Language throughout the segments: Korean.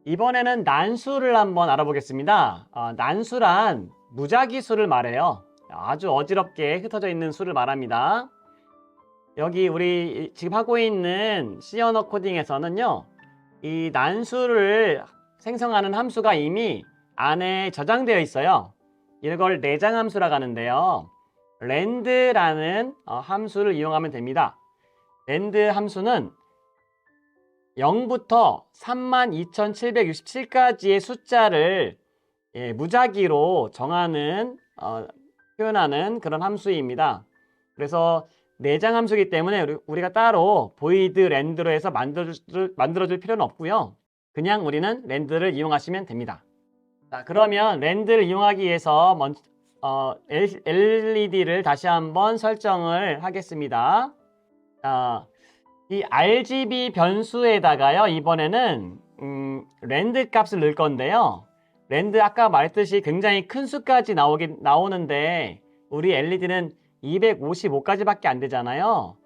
이번에는 난수를 한번 알아보겠습니다. 난수란 무작위 수를 말해요. 아주 어지럽게 흩어져 있는 수를 말합니다. 여기 우리 지금 하고 있는 C 언어 코딩에서는요, 이 난수를 생성하는 함수가 이미 안에 저장되어 있어요. 이걸 내장 함수라고 하는데요. 랜드라는 함수를 이용하면 됩니다. 랜드 함수는 0부터 32,767까지의 숫자를 무작위로 정하는 표현하는 그런 함수입니다. 그래서 내장 함수이기 때문에 우리가 따로 void land로 해서 만들어줄 필요는 없고요. 그냥 우리는 land를 이용하시면 됩니다. 자, 그러면 land를 이용하기 위해서 먼저 LED를 다시 한번 설정을 하겠습니다. 자, 이 RGB 변수에다가요, 이번에는 랜드 값을 넣을 건데요. 랜드 아까 말했듯이 굉장히 큰 수까지 나오는데 우리 LED는 255까지밖에 안 되잖아요.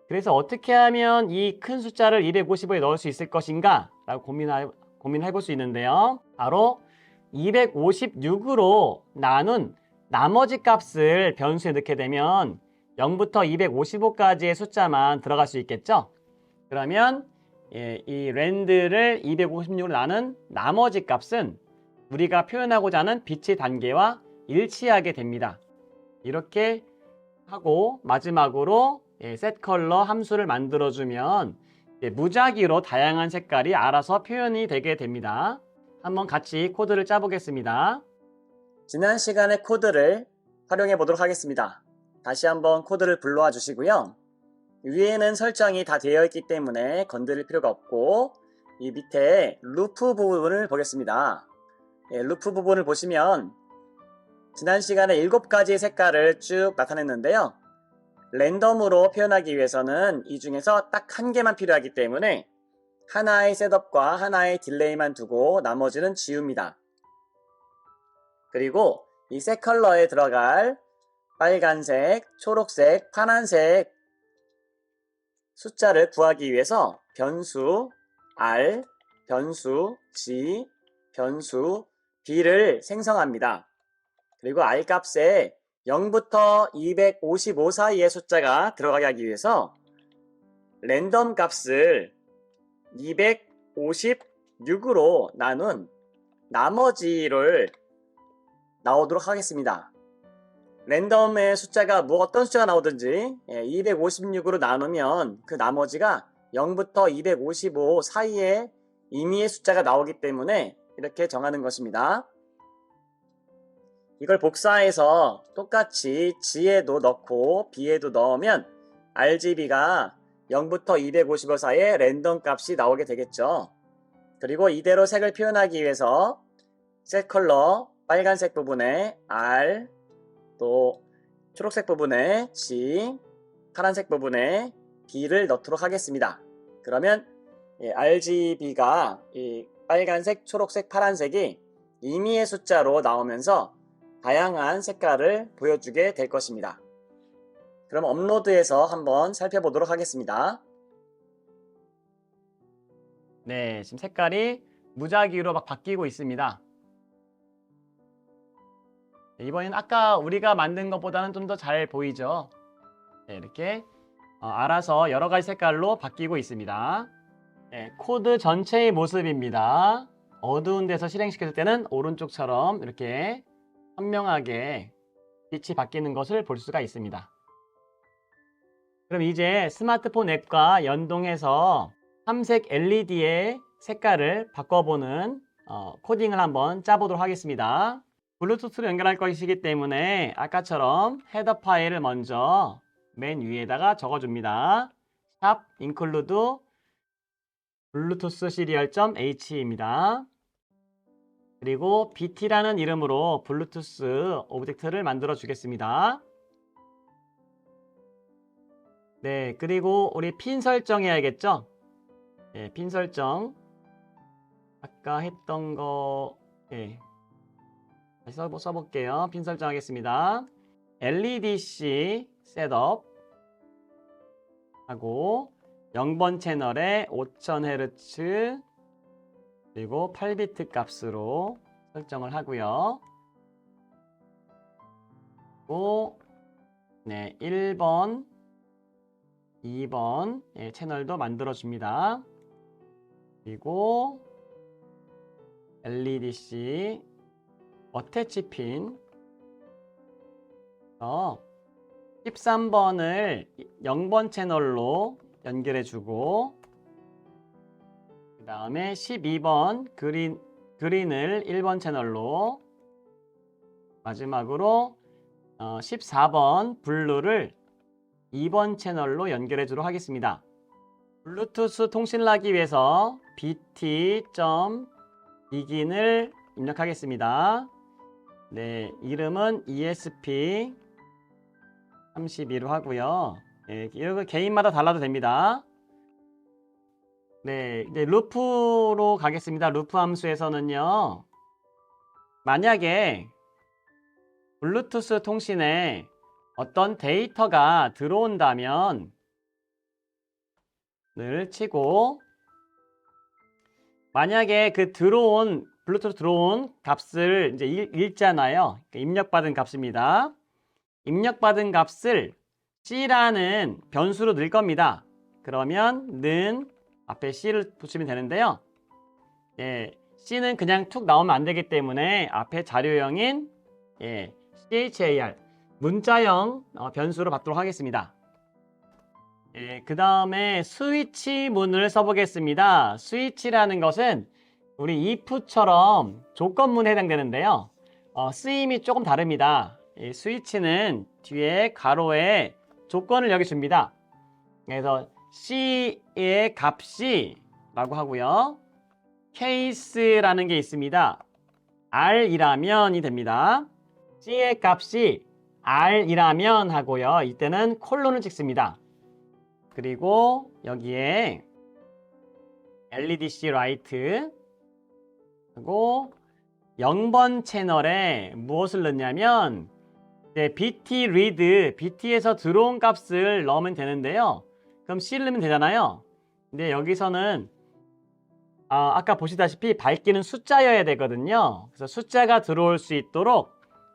그래서 어떻게 하면 이 큰 숫자를 255에 넣을 수 있을 것인가 라고 고민해 볼 수 있는데요. 바로 256으로 나눈 나머지 값을 변수에 넣게 되면 0부터 255까지의 숫자만 들어갈 수 있겠죠? 그러면 이 랜드를 256으로 나눈 나머지 값은 우리가 표현하고자 하는 빛의 단계와 일치하게 됩니다. 이렇게 하고 마지막으로 setColor 함수를 만들어주면 무작위로 다양한 색깔이 알아서 표현이 되게 됩니다. 한번 같이 코드를 짜보겠습니다. 지난 시간의 코드를 활용해 보도록 하겠습니다. 다시 한번 코드를 불러와 주시고요. 위에는 설정이 다 되어 있기 때문에 건드릴 필요가 없고 이 밑에 루프 부분을 보겠습니다. 루프 부분을 보시면 지난 시간에 7가지의 색깔을 쭉 나타냈는데요. 랜덤으로 표현하기 위해서는 이 중에서 딱 한 개만 필요하기 때문에 하나의 셋업과 하나의 딜레이만 두고 나머지는 지웁니다. 그리고 이 셋 컬러에 들어갈 빨간색, 초록색, 파란색 숫자를 구하기 위해서 변수 R, 변수 G, 변수 B를 생성합니다. 그리고 R 값에 0부터 255 사이의 숫자가 들어가게 하기 위해서 랜덤 값을 256으로 나눈 나머지를 나오도록 하겠습니다. 랜덤의 숫자가 어떤 숫자가 나오든지 256으로 나누면 그 나머지가 0부터 255 사이에 임의의 숫자가 나오기 때문에 이렇게 정하는 것입니다. 이걸 복사해서 똑같이 G에도 넣고 B에도 넣으면 RGB가 0부터 255 사이에 랜덤 값이 나오게 되겠죠. 그리고 이대로 색을 표현하기 위해서 셋 컬러 빨간색 부분에 R, 또 초록색 부분에 G, 파란색 부분에 B를 넣도록 하겠습니다. 그러면 RGB가 이 빨간색, 초록색, 파란색이 임의의 숫자로 나오면서 다양한 색깔을 보여주게 될 것입니다. 그럼 업로드해서 한번 살펴보도록 하겠습니다. 네, 지금 색깔이 무작위로 막 바뀌고 있습니다. 이번엔 아까 우리가 만든 것보다는 좀 더 잘 보이죠? 네, 이렇게 알아서 여러 가지 색깔로 바뀌고 있습니다. 네, 코드 전체의 모습입니다. 어두운 데서 실행시켰을 때는 오른쪽처럼 이렇게 선명하게 빛이 바뀌는 것을 볼 수가 있습니다. 그럼 이제 스마트폰 앱과 연동해서 삼색 LED의 색깔을 바꿔보는 코딩을 한번 짜보도록 하겠습니다. 블루투스로 연결할 것이기 때문에 아까처럼 헤더 파일을 먼저 맨 위에다가 적어줍니다. 샵 include bluetooth serial.h입니다. 그리고 bt라는 이름으로 블루투스 오브젝트를 만들어 주겠습니다. 네, 그리고 우리 핀 설정해야겠죠? 네, 핀 설정. 아까 했던 거, 네. 다시 써볼게요. 핀 설정하겠습니다. LEDC 셋업 하고 0번 채널에 5000Hz 그리고 8비트 값으로 설정을 하고요. 그리고 네, 1번, 2번 채널도 만들어 줍니다. 그리고 LEDC 어태치 핀 13번을 0번 채널로 연결해 주고, 그 다음에 12번 그린을 1번 채널로, 마지막으로 14번 블루를 2번 채널로 연결해 주도록 하겠습니다. 블루투스 통신을 하기 위해서 bt.begin을 입력하겠습니다. 네, 이름은 ESP32로 하고요. 네, 이거 개인마다 달라도 됩니다. 네, 이제 루프로 가겠습니다. 루프 함수에서는요, 만약에 블루투스 통신에 어떤 데이터가 들어온다면 을 치고, 만약에 그 블루투스 들어온 값을 이제 읽잖아요. 입력받은 값입니다. 입력받은 값을 C라는 변수로 넣을 겁니다. 그러면 는 앞에 C를 붙이면 되는데요. C는 그냥 툭 나오면 안 되기 때문에 앞에 자료형인 CHAR 문자형 변수로 받도록 하겠습니다. 그 다음에 스위치 문을 써보겠습니다. 스위치라는 것은 우리 if처럼 조건문에 해당되는데요. 쓰임이 조금 다릅니다. 이 스위치는 뒤에 가로에 조건을 여기 줍니다. 그래서 C의 값이 라고 하고요. case라는 게 있습니다. R이라면이 됩니다. C의 값이 R이라면 하고요. 이때는 콜론을 찍습니다. 그리고 여기에 LEDC 라이트 하고 0번 채널에 무엇을 넣냐면 BT read, BT에서 들어온 값을 넣으면 되는데요. 그럼 C를 넣으면 되잖아요. 근데 여기서는 아까 보시다시피 밝기는 숫자여야 되거든요. 그래서 숫자가 들어올 수 있도록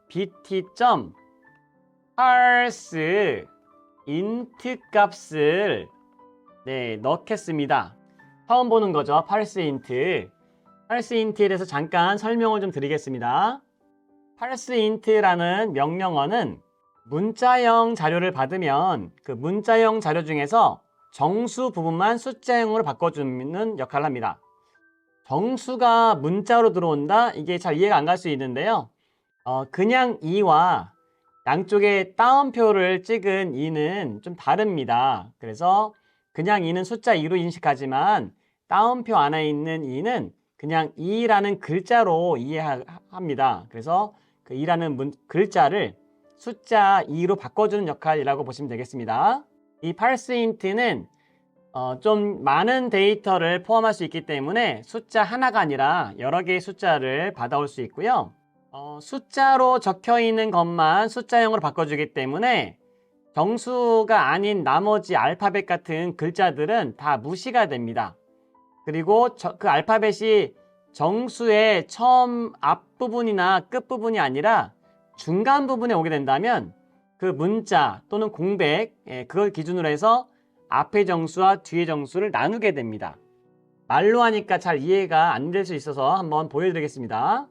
bt.parse int 값을 넣겠습니다. 처음 보는 거죠. parse int. parse int에 대해서 잠깐 설명을 좀 드리겠습니다. parse int라는 명령어는 문자형 자료를 받으면 그 문자형 자료 중에서 정수 부분만 숫자형으로 바꿔주는 역할을 합니다. 정수가 문자로 들어온다? 이게 잘 이해가 안 갈 수 있는데요. 그냥 2와 양쪽에 따옴표를 찍은 2는 좀 다릅니다. 그래서 그냥 2는 숫자 2로 인식하지만 따옴표 안에 있는 2는 그냥 2라는 글자로 이해합니다. 그래서 그 2라는 글자를 숫자 2로 바꿔주는 역할이라고 보시면 되겠습니다. 이 parse int는 좀 많은 데이터를 포함할 수 있기 때문에 숫자 하나가 아니라 여러 개의 숫자를 받아올 수 있고요. 숫자로 적혀 있는 것만 숫자형으로 바꿔주기 때문에 정수가 아닌 나머지 알파벳 같은 글자들은 다 무시가 됩니다. 그리고 그 알파벳이 정수의 처음 앞부분이나 끝부분이 아니라 중간 부분에 오게 된다면 그 문자 또는 공백, 그걸 기준으로 해서 앞의 정수와 뒤의 정수를 나누게 됩니다. 말로 하니까 잘 이해가 안 될 수 있어서 한번 보여드리겠습니다.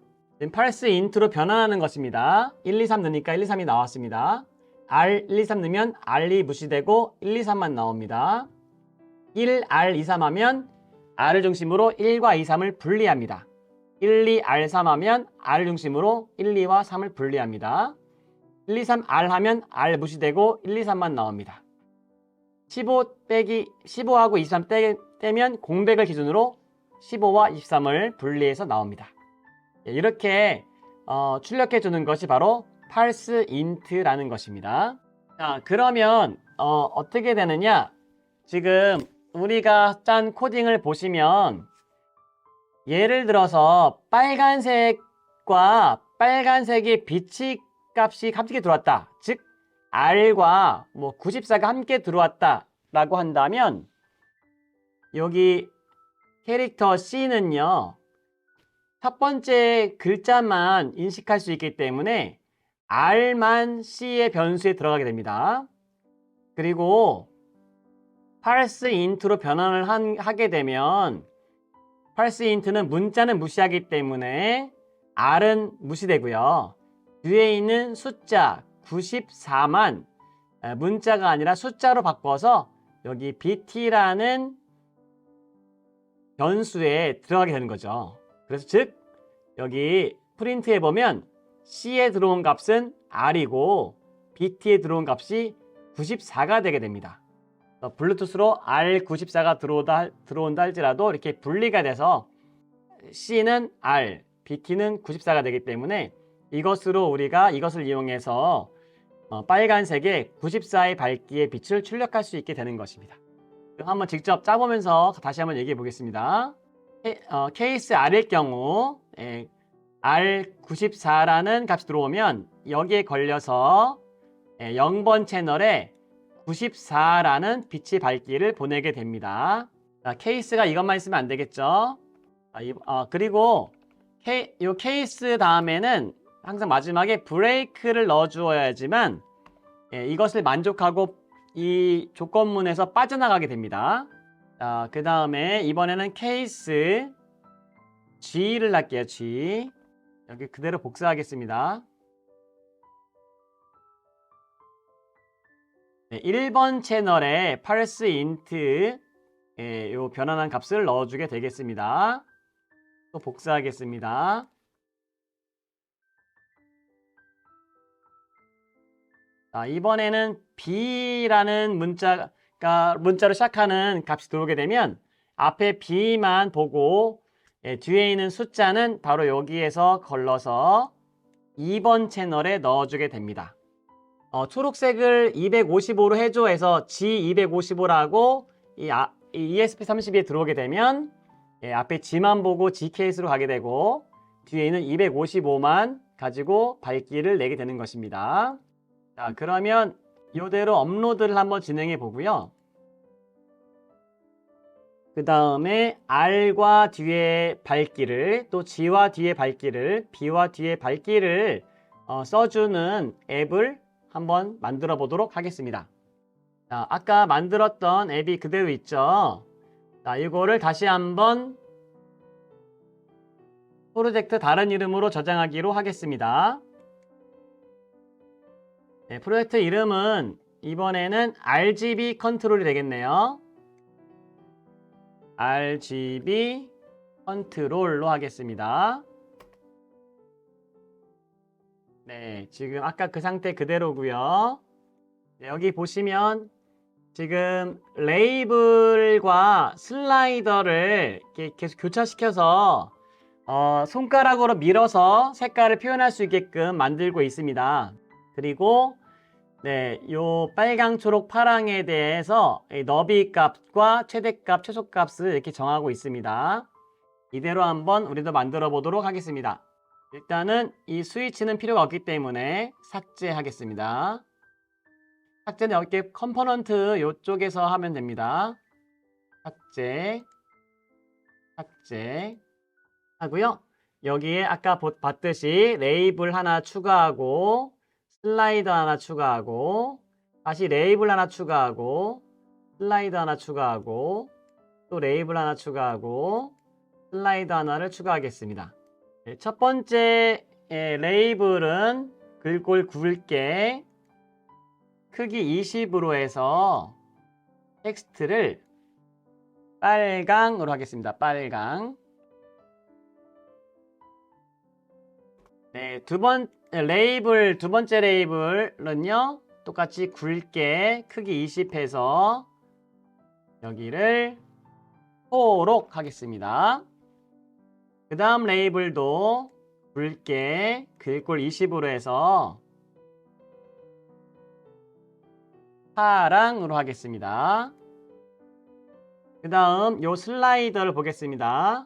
parse int로 변환하는 것입니다. 1, 2, 3 넣으니까 1, 2, 3이 나왔습니다. R, 1, 2, 3 넣으면 R이 무시되고 1, 2, 3만 나옵니다. 1, R, 2, 3 하면 R을 중심으로 1과 2, 3을 분리합니다. 1, 2, R, 3 하면 R을 중심으로 1, 2와 3을 분리합니다. 1, 2, 3, R 하면 R 무시되고 1, 2, 3만 나옵니다. 15하고 23 떼면 공백을 기준으로 15와 23을 분리해서 나옵니다. 이렇게 출력해 주는 것이 바로 parse int라는 것입니다. 자, 그러면 어떻게 되느냐? 지금 우리가 짠 코딩을 보시면 예를 들어서 빨간색과 빨간색의 빛이 값이 함께 들어왔다. 즉 R과 94가 함께 들어왔다 라고 한다면 여기 캐릭터 C는요 첫 번째 글자만 인식할 수 있기 때문에 R만 C의 변수에 들어가게 됩니다. 그리고 parse int로 변환을 하게 되면 parse int는 문자는 무시하기 때문에 R은 무시되고요. 뒤에 있는 숫자 94만 문자가 아니라 숫자로 바꿔서 여기 bt라는 변수에 들어가게 되는 거죠. 그래서 즉 여기 프린트해 보면 C에 들어온 값은 R이고 bt에 들어온 값이 94가 되게 됩니다. 블루투스로 R94가 들어온다 할지라도 이렇게 분리가 돼서 C는 R, bt는 94가 되기 때문에 이것을 이용해서 빨간색의 94의 밝기의 빛을 출력할 수 있게 되는 것입니다. 한번 직접 짜보면서 다시 한번 얘기해 보겠습니다. 케이스 R일 경우 R94라는 값이 들어오면 여기에 걸려서 0번 채널에 94라는 빛의 밝기를 보내게 됩니다. 자, 케이스가 이것만 있으면 안 되겠죠. 그리고 이 케이스 다음에는 항상 마지막에 브레이크를 넣어 주어야지만 이것을 만족하고 이 조건문에서 빠져나가게 됩니다. 자, 그 다음에 이번에는 케이스 G를 할게요. G. 여기 그대로 복사하겠습니다. 네, 1번 채널에 parse int 요 변환한 값을 넣어주게 되겠습니다. 또 복사하겠습니다. 자, 이번에는 B라는 문자로 시작하는 값이 들어오게 되면 앞에 B만 보고 뒤에 있는 숫자는 바로 여기에서 걸러서 2번 채널에 넣어주게 됩니다. 초록색을 255로 해줘 해서 G255라고 이 ESP32에 들어오게 되면 앞에 G만 보고 G 케이스로 가게 되고 뒤에 있는 255만 가지고 밝기를 내게 되는 것입니다. 자, 그러면 이대로 업로드를 한번 진행해 보고요. 그 다음에 R과 뒤에 밝기를 또 G와 뒤에 밝기를 B와 뒤에 밝기를 써주는 앱을 한번 만들어 보도록 하겠습니다. 자, 아까 만들었던 앱이 그대로 있죠. 자, 이거를 다시 한번 프로젝트 다른 이름으로 저장하기로 하겠습니다. 네, 프로젝트 이름은 이번에는 RGB 컨트롤이 되겠네요. RGB 컨트롤로 하겠습니다. 네, 지금 아까 그 상태 그대로고요. 네, 여기 보시면 지금 레이블과 슬라이더를 이렇게 계속 교차시켜서 손가락으로 밀어서 색깔을 표현할 수 있게끔 만들고 있습니다. 그리고 네, 요 빨강, 초록, 파랑에 대해서 너비 값과 최대값, 최소값을 이렇게 정하고 있습니다. 이대로 한번 우리도 만들어 보도록 하겠습니다. 일단은 이 스위치는 필요가 없기 때문에 삭제하겠습니다. 삭제는 여기 컴포넌트 이쪽에서 하면 됩니다. 삭제 하고요. 여기에 아까 봤듯이 레이블 하나 추가하고 슬라이더 하나 추가하고 다시 레이블 하나 추가하고 슬라이더 하나 추가하고 또 레이블 하나 추가하고 슬라이더 하나를 추가하겠습니다. 네, 첫 번째 레이블은 글꼴 굵게 크기 20으로 해서 텍스트를 빨강으로 하겠습니다. 빨강. 네, 두 번째 레이블은요, 똑같이 굵게 크기 20 해서 여기를 초록 하겠습니다. 그 다음 레이블도 굵게 글꼴 20으로 해서 파랑으로 하겠습니다. 그 다음 요 슬라이더를 보겠습니다.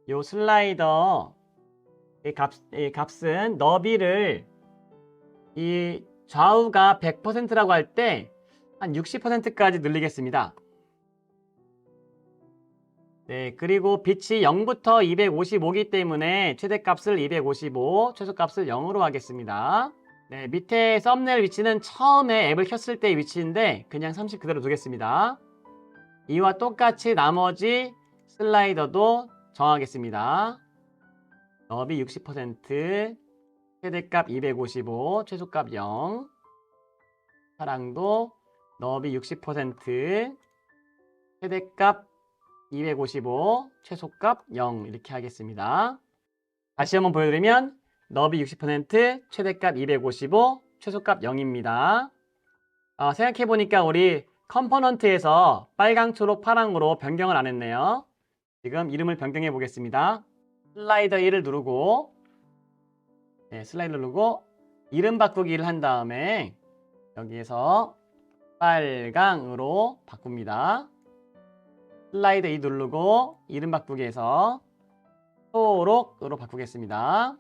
요 슬라이더 이 값은 너비를 이 좌우가 100%라고 할 때 한 60%까지 늘리겠습니다. 네, 그리고 빛이 0부터 255이기 때문에 최대값을 255, 최소값을 0으로 하겠습니다. 네, 밑에 썸네일 위치는 처음에 앱을 켰을 때의 위치인데 그냥 30 그대로 두겠습니다. 이와 똑같이 나머지 슬라이더도 정하겠습니다. 너비 60%, 최대값 255, 최소값 0. 파랑도 너비 60%, 최대값 255, 최소값 0 이렇게 하겠습니다. 다시 한번 보여드리면 너비 60%, 최대값 255, 최소값 0입니다. 생각해보니까 우리 컴포넌트에서 빨강, 초록, 파랑으로 변경을 안 했네요. 지금 이름을 변경해 보겠습니다. 슬라이더 1을 누르고 슬라이더 누르고 이름 바꾸기를 한 다음에 여기에서 빨강으로 바꿉니다. 슬라이더 2 누르고 이름 바꾸기에서 초록으로 바꾸겠습니다.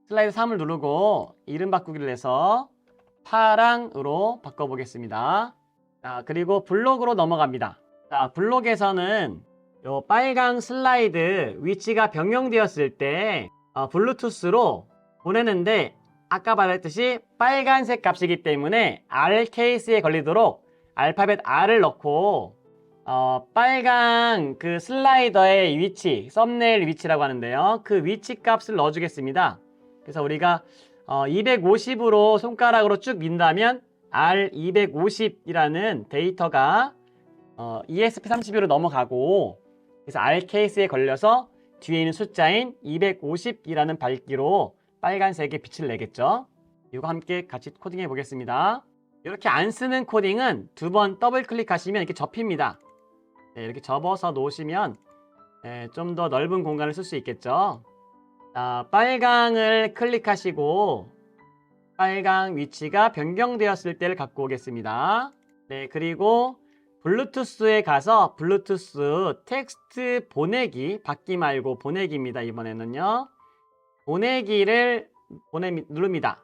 슬라이드 3을 누르고 이름 바꾸기를 해서 파랑으로 바꿔보겠습니다. 자, 그리고 블록으로 넘어갑니다. 자, 블록에서는 요 빨강 슬라이드 위치가 변경되었을 때 블루투스로 보내는데 아까 말했듯이 빨간색 값이기 때문에 R 케이스에 걸리도록 알파벳 R을 넣고 빨강 그 슬라이더의 위치, 썸네일 위치라고 하는데요. 그 위치 값을 넣어주겠습니다. 그래서 우리가 250으로 손가락으로 쭉 민다면 R250이라는 데이터가 ESP32로 넘어가고 그래서 R 케이스에 걸려서 뒤에 있는 숫자인 250이라는 밝기로 빨간색의 빛을 내겠죠. 이거 함께 같이 코딩해 보겠습니다. 이렇게 안 쓰는 코딩은 두 번 더블 클릭하시면 이렇게 접힙니다. 네, 이렇게 접어서 놓으시면 좀 더 넓은 공간을 쓸 수 있겠죠. 자, 빨강을 클릭하시고 빨강 위치가 변경되었을 때를 갖고 오겠습니다. 네, 그리고 블루투스에 가서 블루투스 텍스트 보내기, 받기 말고 보내기입니다. 이번에는요. 보내기를 누릅니다.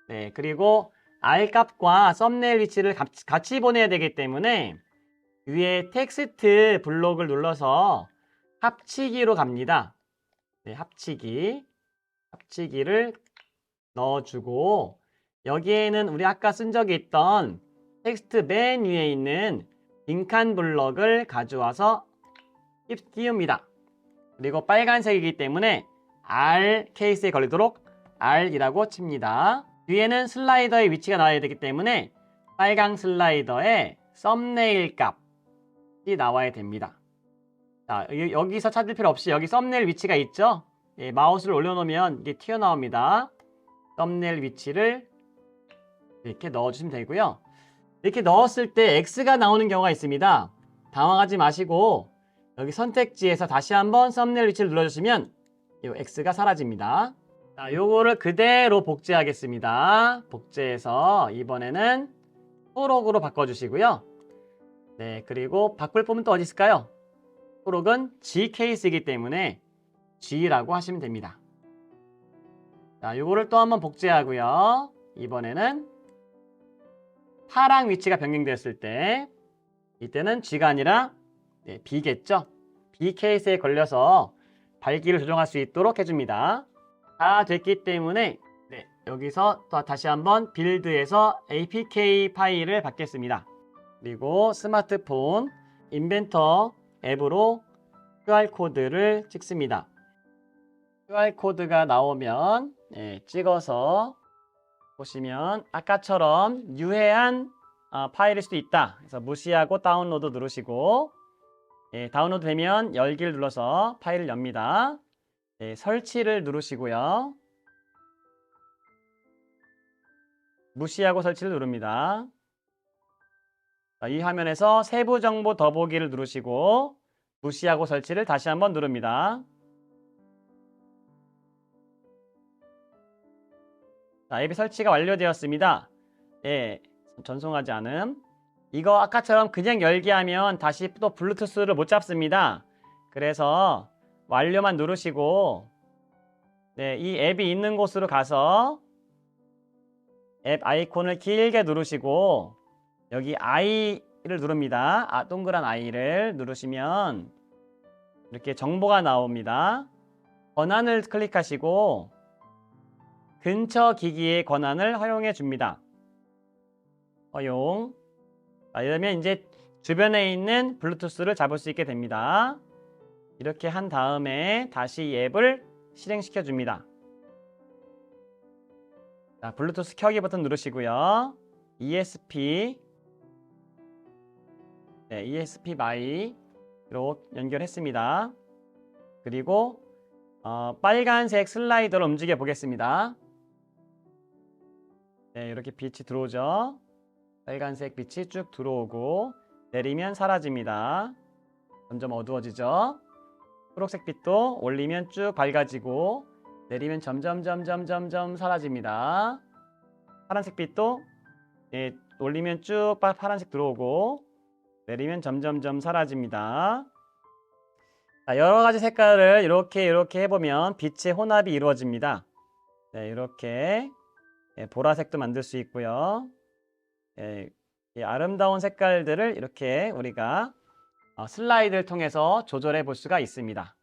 네, 그리고 R 값과 썸네일 위치를 같이 보내야 되기 때문에 위에 텍스트 블록을 눌러서 합치기로 갑니다. 네, 합치기를 넣어주고 여기에는 우리 아까 쓴 적이 있던 텍스트 맨 위에 있는 빈칸 블럭을 가져와서 띄웁니다. 그리고 빨간색이기 때문에 R 케이스에 걸리도록 R이라고 칩니다. 뒤에는 슬라이더의 위치가 나와야 되기 때문에 빨강 슬라이더에 썸네일 값이 나와야 됩니다. 자, 여기서 찾을 필요 없이 여기 썸네일 위치가 있죠? 예, 마우스를 올려놓으면 이게 튀어나옵니다. 썸네일 위치를 이렇게 넣어주시면 되고요. 이렇게 넣었을 때 X가 나오는 경우가 있습니다. 당황하지 마시고 여기 선택지에서 다시 한번 썸네일 위치를 눌러주시면 이 X가 사라집니다. 자, 요거를 그대로 복제하겠습니다. 복제해서 이번에는 초록으로 바꿔주시고요. 네, 그리고 바꿀 부분 또 어디 있을까요? 초록은 G 케이스이기 때문에 G라고 하시면 됩니다. 자, 요거를 또 한번 복제하고요. 이번에는 파랑 위치가 변경되었을 때 이때는 G가 아니라 B겠죠? B 케이스에 걸려서 밝기를 조정할 수 있도록 해줍니다. 다 됐기 때문에 여기서 또 다시 한번 빌드에서 APK 파일을 받겠습니다. 그리고 스마트폰 인벤터 앱으로 QR코드를 찍습니다. QR코드가 나오면 찍어서 보시면 아까처럼 유해한 파일일 수도 있다. 그래서 무시하고 다운로드 누르시고 다운로드 되면 열기를 눌러서 파일을 엽니다. 설치를 누르시고요. 무시하고 설치를 누릅니다. 이 화면에서 세부 정보 더보기를 누르시고 무시하고 설치를 다시 한번 누릅니다. 자, 앱이 설치가 완료되었습니다. 전송하지 않음. 이거 아까처럼 그냥 열기 하면 다시 또 블루투스를 못 잡습니다. 그래서 완료만 누르시고 이 앱이 있는 곳으로 가서 앱 아이콘을 길게 누르시고 여기 I를 누릅니다. 동그란 I를 누르시면 이렇게 정보가 나옵니다. 권한을 클릭하시고 근처 기기의 권한을 허용해 줍니다. 허용. 이러면 이제 주변에 있는 블루투스를 잡을 수 있게 됩니다. 이렇게 한 다음에 다시 이 앱을 실행시켜 줍니다. 자, 블루투스 켜기 버튼 누르시고요. ESP 마이로 연결했습니다. 그리고 빨간색 슬라이더를 움직여 보겠습니다. 네, 이렇게 빛이 들어오죠. 빨간색 빛이 쭉 들어오고 내리면 사라집니다. 점점 어두워지죠. 초록색 빛도 올리면 쭉 밝아지고 내리면 점점 사라집니다. 파란색 빛도 올리면 쭉 파란색 들어오고 내리면 점점 사라집니다. 자, 여러 가지 색깔을 이렇게 해보면 빛의 혼합이 이루어집니다. 네, 이렇게 보라색도 만들 수 있고요. 이 아름다운 색깔들을 이렇게 우리가 슬라이드를 통해서 조절해 볼 수가 있습니다.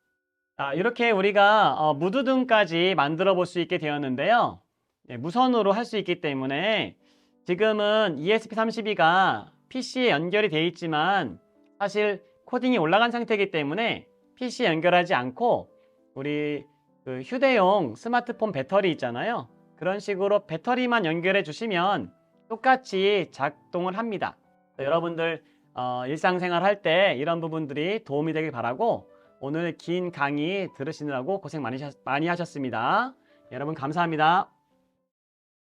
자, 이렇게 우리가 무드등까지 만들어 볼 수 있게 되었는데요. 무선으로 할 수 있기 때문에 지금은 ESP32가 PC에 연결이 되어 있지만 사실 코딩이 올라간 상태이기 때문에 PC에 연결하지 않고 우리 그 휴대용 스마트폰 배터리 있잖아요. 그런 식으로 배터리만 연결해 주시면 똑같이 작동을 합니다. 여러분들 일상생활 할 때 이런 부분들이 도움이 되길 바라고 오늘 긴 강의 들으시느라고 고생 많이 하셨습니다. 여러분 감사합니다.